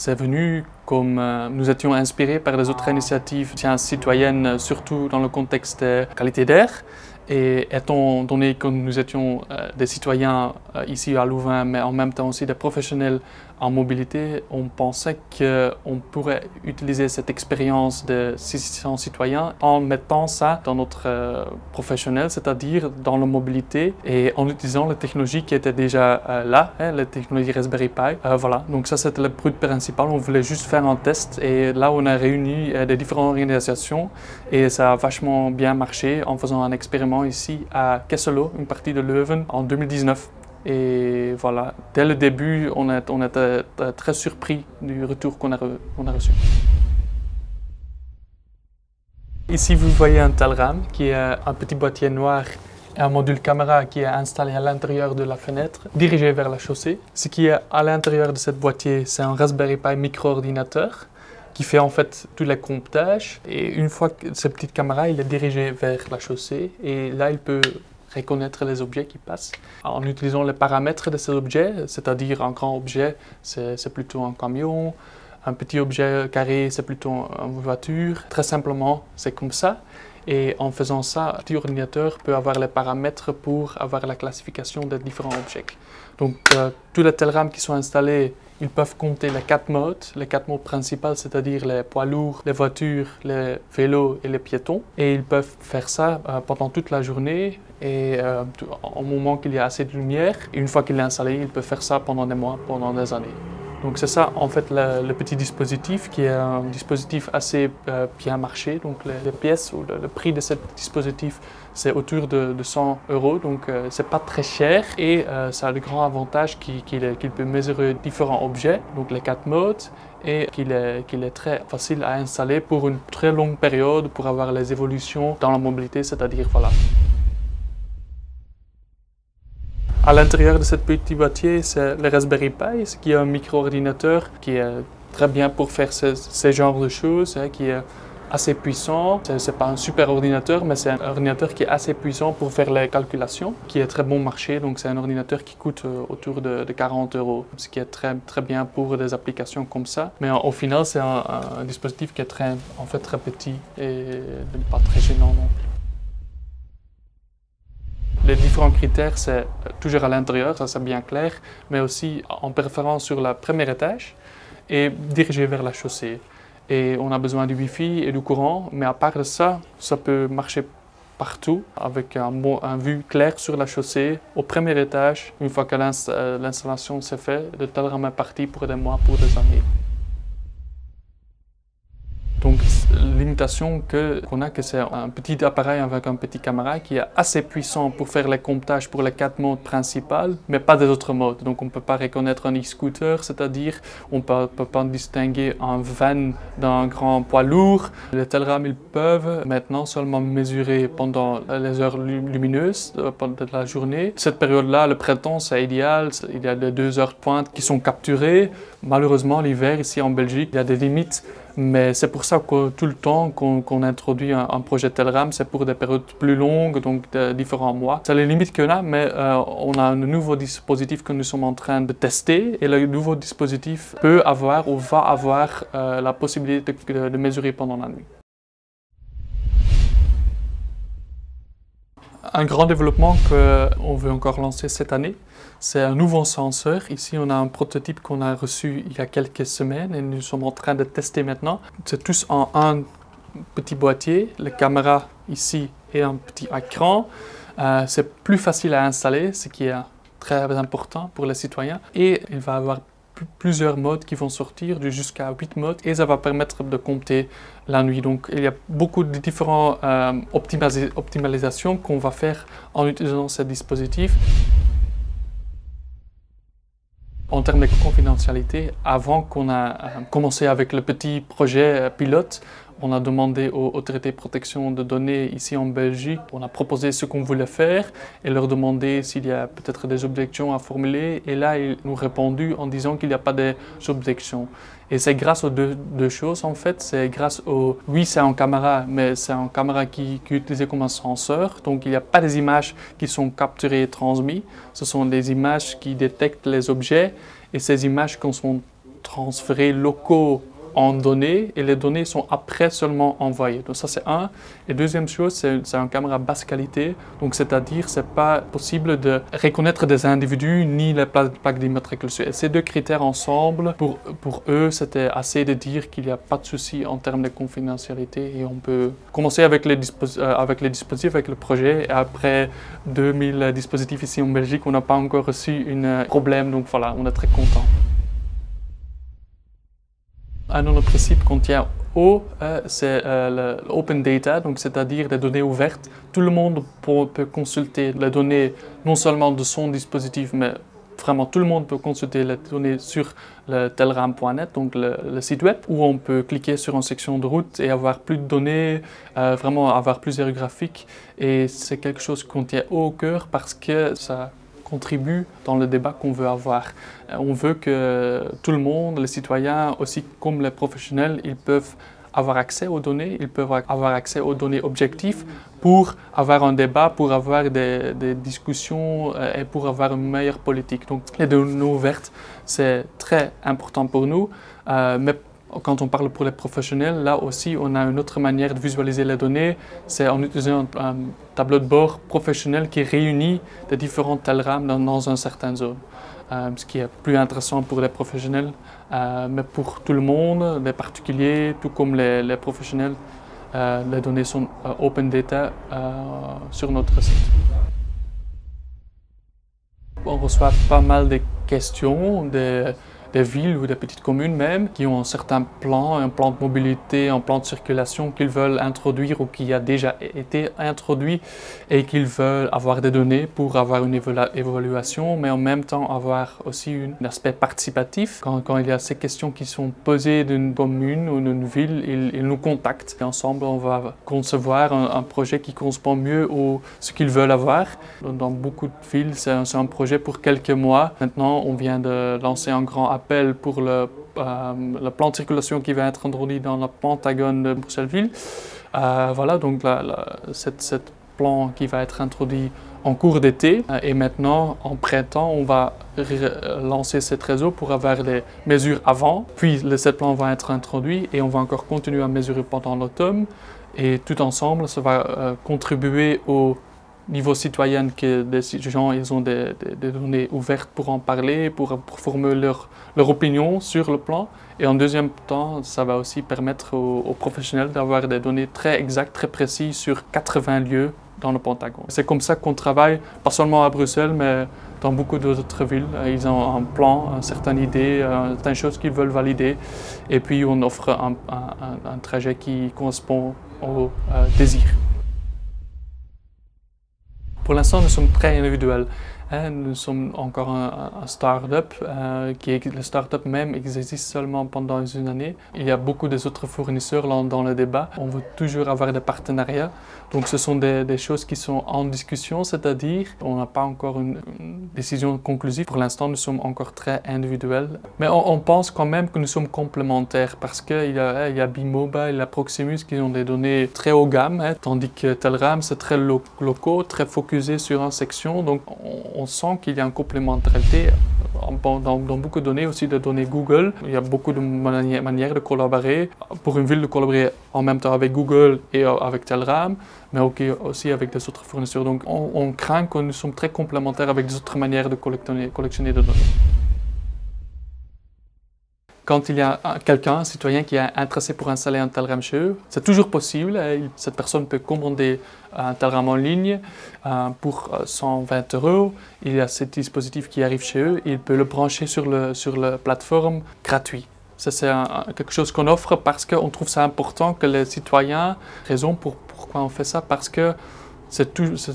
c'est venu comme nous étions inspirés par les autres initiatives citoyennes, surtout dans le contexte de qualité d'air. Et étant donné que nous étions des citoyens ici à Louvain, mais en même temps aussi des professionnels en mobilité, on pensait qu'on pourrait utiliser cette expérience de 600 citoyens en mettant ça dans notre professionnel, c'est-à-dire dans la mobilité et en utilisant les technologies qui étaient déjà là, les technologies Raspberry Pi. Voilà, donc ça c'était le but principal, on voulait juste faire un test et là on a réuni des différentes organisations et ça a vachement bien marché en faisant un expériment ici à Kesselo, une partie de Leuven, en 2019. Et voilà, dès le début, on était très surpris du retour qu'on a reçu. Ici, vous voyez un Telram qui est un petit boîtier noir et un module caméra qui est installé à l'intérieur de la fenêtre, dirigé vers la chaussée. Ce qui est à l'intérieur de ce boîtier, c'est un Raspberry Pi micro-ordinateur qui fait en fait tous les comptages. Et une fois que cette petite caméra, il est dirigé vers la chaussée et là, il peut reconnaître les objets qui passent en utilisant les paramètres de ces objets, c'est-à-dire un grand objet, c'est plutôt un camion, un petit objet carré, c'est plutôt une voiture. Très simplement, c'est comme ça. Et en faisant ça, le petit ordinateur peut avoir les paramètres pour avoir la classification des différents objets. Donc, tous les Telram qui sont installés, ils peuvent compter les 4 modes principaux, c'est-à-dire les poids lourds, les voitures, les vélos et les piétons. Et ils peuvent faire ça pendant toute la journée et au moment qu'il y a assez de lumière. Et une fois qu'il est installé, ils peuvent faire ça pendant des mois, pendant des années. Donc c'est ça en fait le petit dispositif qui est un dispositif assez bien marché. Donc les pièces ou le prix de ce dispositif c'est autour de 100 €, donc c'est pas très cher et ça a le grand avantage qu'il peut mesurer différents objets, donc les 4 modes, et qu'il est très facile à installer pour une très longue période pour avoir les évolutions dans la mobilité, c'est-à-dire voilà. À l'intérieur de ce petit boîtier, c'est le Raspberry Pi, qui est un micro-ordinateur qui est très bien pour faire ce genre de choses, qui est assez puissant. Ce n'est pas un super ordinateur, mais c'est un ordinateur qui est assez puissant pour faire les calculations, qui est très bon marché. Donc c'est un ordinateur qui coûte autour de 40 €, ce qui est très bien pour des applications comme ça. Mais au final, c'est un dispositif qui est très petit et pas très gênant non plus. Les différents critères, c'est toujours à l'intérieur, ça c'est bien clair, mais aussi en préférence sur le premier étage et dirigé vers la chaussée. Et on a besoin du Wi-Fi et du courant, mais à part de ça, ça peut marcher partout avec un vue clair sur la chaussée au premier étage. Une fois que l'installation s'est faite, le Telram est parti pour des mois, pour des années. Donc, l'imitation qu'on a, que c'est un petit appareil avec un petit caméra qui est assez puissant pour faire les comptages pour les 4 modes principaux, mais pas des autres modes. Donc, on ne peut pas reconnaître un e-scooter, c'est-à-dire on ne peut pas distinguer un van d'un grand poids lourd. Les Telram, ils peuvent maintenant seulement mesurer pendant les heures lumineuses de la journée. Cette période-là, le printemps, c'est idéal. Il y a les 2 heures de pointe qui sont capturées. Malheureusement, l'hiver, ici en Belgique, il y a des limites. Mais c'est pour ça que tout le temps qu'on introduit un projet Telram, c'est pour des périodes plus longues, donc de différents mois. C'est les limites qu'on a, mais on a un nouveau dispositif que nous sommes en train de tester et le nouveau dispositif peut avoir ou va avoir la possibilité de mesurer pendant la nuit. Un grand développement qu'on veut encore lancer cette année, c'est un nouveau senseur. Ici, on a un prototype qu'on a reçu il y a quelques semaines et nous sommes en train de tester maintenant. C'est tous en un petit boîtier, la caméra ici et un petit écran. C'est plus facile à installer, ce qui est très important pour les citoyens. Et il va y avoir plusieurs modes qui vont sortir, jusqu'à 8 modes, et ça va permettre de compter la nuit. Donc il y a beaucoup de différentes optimalisations qu'on va faire en utilisant ce dispositif. En termes de confidentialité, avant qu'on a commencé avec le petit projet pilote, on a demandé aux autorités de protection de données ici en Belgique. On a proposé ce qu'on voulait faire et leur demandé s'il y a peut-être des objections à formuler. Et là, ils nous ont répondu en disant qu'il n'y a pas d'objections. Et c'est grâce aux deux choses en fait. C'est grâce au... Oui, c'est en caméra, mais c'est une caméra qui est utilisée comme un senseur. Donc il n'y a pas des images qui sont capturées et transmises. Ce sont des images qui détectent les objets. Et ces images, quand sont transférer locaux en données et les données sont après seulement envoyées. Donc ça c'est un. Et deuxième chose, c'est une caméra basse qualité. Donc c'est-à-dire c'est pas possible de reconnaître des individus ni les plaques d'immatriculation. Et ces deux critères ensemble, pour eux, c'était assez de dire qu'il n'y a pas de souci en termes de confidentialité et on peut commencer avec les dispositifs, avec le projet. Et après 2000 dispositifs ici en Belgique, on n'a pas encore reçu un problème. Donc voilà, on est très content. Un autre principe qu'on tient haut, c'est l'open data, donc c'est-à-dire des données ouvertes. Tout le monde peut consulter les données, non seulement de son dispositif, mais vraiment tout le monde peut consulter les données sur le telram.net, donc le site web, où on peut cliquer sur une section de route et avoir plus de données, vraiment avoir plusieurs graphiques. Et c'est quelque chose qu'on tient haut au cœur parce que ça contribue dans le débat qu'on veut avoir. On veut que tout le monde, les citoyens aussi comme les professionnels, ils peuvent avoir accès aux données, ils peuvent avoir accès aux données objectives pour avoir un débat, pour avoir des discussions et pour avoir une meilleure politique. Donc les données ouvertes, c'est très important pour nous, mais quand on parle pour les professionnels, là aussi, on a une autre manière de visualiser les données. C'est en utilisant un tableau de bord professionnel qui réunit les différents telram dans une certaine zone. Ce qui est plus intéressant pour les professionnels, mais pour tout le monde, les particuliers, tout comme les professionnels, les données sont open data sur notre site. On reçoit pas mal de questions des villes ou des petites communes même, qui ont un certain plan, un plan de mobilité, un plan de circulation qu'ils veulent introduire ou qui a déjà été introduit et qu'ils veulent avoir des données pour avoir une évaluation, mais en même temps avoir aussi un aspect participatif. Quand il y a ces questions qui sont posées d'une commune ou d'une ville, ils nous contactent. Et ensemble, on va concevoir un projet qui correspond mieux à ce qu'ils veulent avoir. Dans beaucoup de villes, c'est un projet pour quelques mois. Maintenant, on vient de lancer un grand appel pour le plan de circulation qui va être introduit dans le Pentagone de Bruxelles-Ville. Voilà, donc cette plan qui va être introduit en cours d'été. Et maintenant, en printemps, on va lancer ce réseau pour avoir les mesures avant. Puis, ce plan va être introduit et on va encore continuer à mesurer pendant l'automne. Et tout ensemble, ça va contribuer au niveau citoyen que des gens ils ont des données ouvertes pour en parler, pour former leur opinion sur le plan. Et en deuxième temps, ça va aussi permettre aux professionnels d'avoir des données très exactes, très précises sur 80 lieux dans le Pentagone. C'est comme ça qu'on travaille, pas seulement à Bruxelles, mais dans beaucoup d'autres villes. Ils ont un plan, une certaine idée, certaines choses qu'ils veulent valider. Et puis on offre un trajet qui correspond au désir. Pour l'instant, nous sommes très individuels. Nous sommes encore un start-up, le start-up même existe seulement pendant une année. Il y a beaucoup d'autres fournisseurs dans le débat. On veut toujours avoir des partenariats. Donc ce sont des choses qui sont en discussion, c'est-à-dire on n'a pas encore une décision conclusive. Pour l'instant, nous sommes encore très individuels. Mais on pense quand même que nous sommes complémentaires parce qu'il y a B-Mobile, il y a Proximus qui ont des données très haut gamme, tandis que Telram, c'est très locaux, très focusé sur une section. Donc on sent qu'il y a une complémentarité dans beaucoup de données, aussi de données Google. Il y a beaucoup de manières de collaborer. Pour une ville, de collaborer en même temps avec Google et avec Telram, mais aussi avec des autres fournisseurs. Donc on craint que nous sommes très complémentaires avec des autres manières de collectionner des données. Quand il y a un citoyen qui est intéressé pour installer un Telram chez eux, c'est toujours possible. Cette personne peut commander un Telram en ligne pour 120 €. Il y a ce dispositif qui arrive chez eux et il peut le brancher sur la plateforme gratuit. Ça, c'est quelque chose qu'on offre parce qu'on trouve ça important que les citoyens, raison pourquoi on fait ça, parce que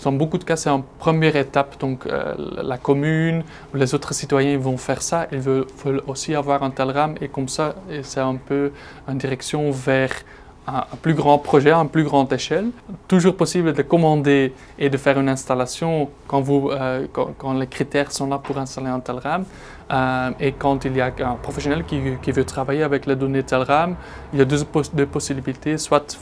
dans beaucoup de cas, c'est en première étape. Donc, la commune ou les autres citoyens vont faire ça. Ils veulent aussi avoir un Telram et comme ça, c'est un peu une direction vers un plus grand projet, à une plus grande échelle. Toujours possible de commander et de faire une installation quand les critères sont là pour installer un Telram. Et quand il y a un professionnel qui veut travailler avec les données Telram, il y a deux possibilités. Soit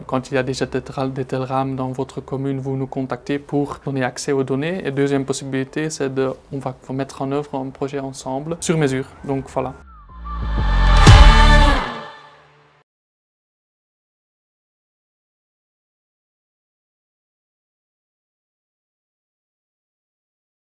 quand il y a déjà des Telram dans votre commune, vous nous contactez pour donner accès aux données. Et deuxième possibilité, c'est on va mettre en œuvre un projet ensemble sur mesure. Donc voilà.